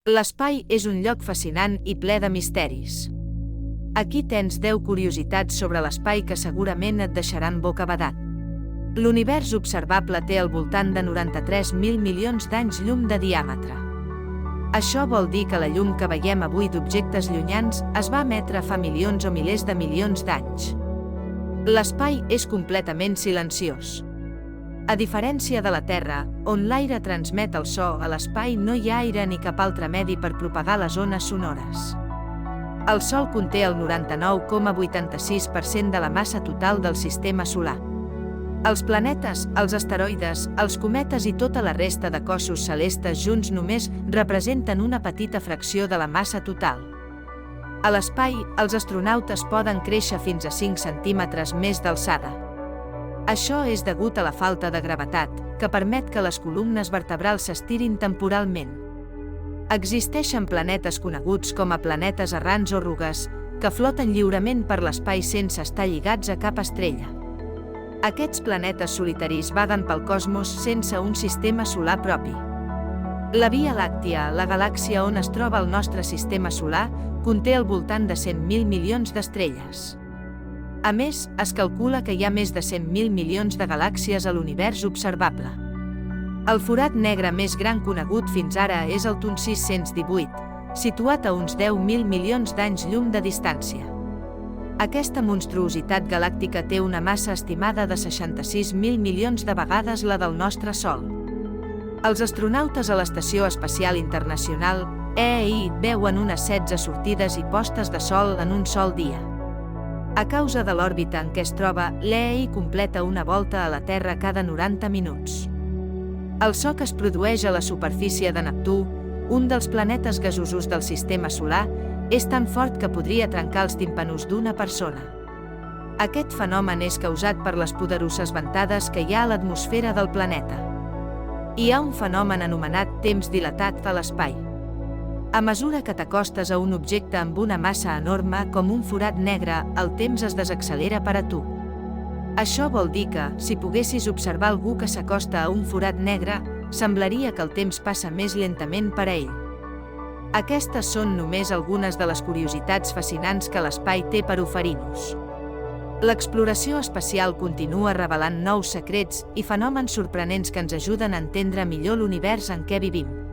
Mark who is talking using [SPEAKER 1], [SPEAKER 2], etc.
[SPEAKER 1] L'espai és un lloc fascinant i ple de misteris. Aquí tens 10 curiositats sobre l'espai que segurament et deixaran bocabadat. L'univers observable té al voltant de 93.000 milions d'anys llum de diàmetre. Això vol dir que la llum que veiem avui d'objectes llunyans es va emetre fa milions o milers de milions d'anys. L'espai és completament silenciós. A diferència de la Terra, on l'aire transmet el so, a l'espai no hi ha aire ni cap altre medi per propagar les ones sonores. El Sol conté el 99,86% de la massa total del sistema solar. Els planetes, els asteroides, els cometes i tota la resta de cossos celestes junts només representen una petita fracció de la massa total. A l'espai, els astronautes poden créixer fins a 5 centímetres més d'alçada. Això és degut a la falta de gravetat, que permet que les columnes vertebrals s'estirin temporalment. Existeixen planetes coneguts com a planetes errants o rugues, que floten lliurement per l'espai sense estar lligats a cap estrella. Aquests planetes solitaris vaguen pel cosmos sense un sistema solar propi. La Via Làctia, la galàxia on es troba el nostre sistema solar, conté al voltant de 100.000 milions d'estrelles. A més, es calcula que hi ha més de 100.000 milions de galàxies a l'univers observable. El forat negre més gran conegut fins ara és el TUN 618, situat a uns 10.000 milions d'anys llum de distància. Aquesta monstruositat galàctica té una massa estimada de 66.000 milions de vegades la del nostre Sol. Els astronautes a l'Estació Espacial Internacional, EI, veuen unes 16 sortides i postes de sol en un sol dia. A causa de l'òrbita en què es troba, l'EI completa una volta a la Terra cada 90 minuts. El so que es produeix a la superfície de Neptú, un dels planetes gasosos del sistema solar, és tan fort que podria trencar els tímpanos d'una persona. Aquest fenomen és causat per les poderoses ventades que hi ha a l'atmosfera del planeta. Hi ha un fenomen anomenat temps dilatat a l'espai. A mesura que t'acostes a un objecte amb una massa enorme com un forat negre, el temps es desaccelera per a tu. Això vol dir que, si poguessis observar algú que s'acosta a un forat negre, semblaria que el temps passa més lentament per a ell. Aquestes són només algunes de les curiositats fascinants que l'espai té per oferir-nos. L'exploració espacial continua revelant nous secrets i fenòmens sorprenents que ens ajuden a entendre millor l'univers en què vivim.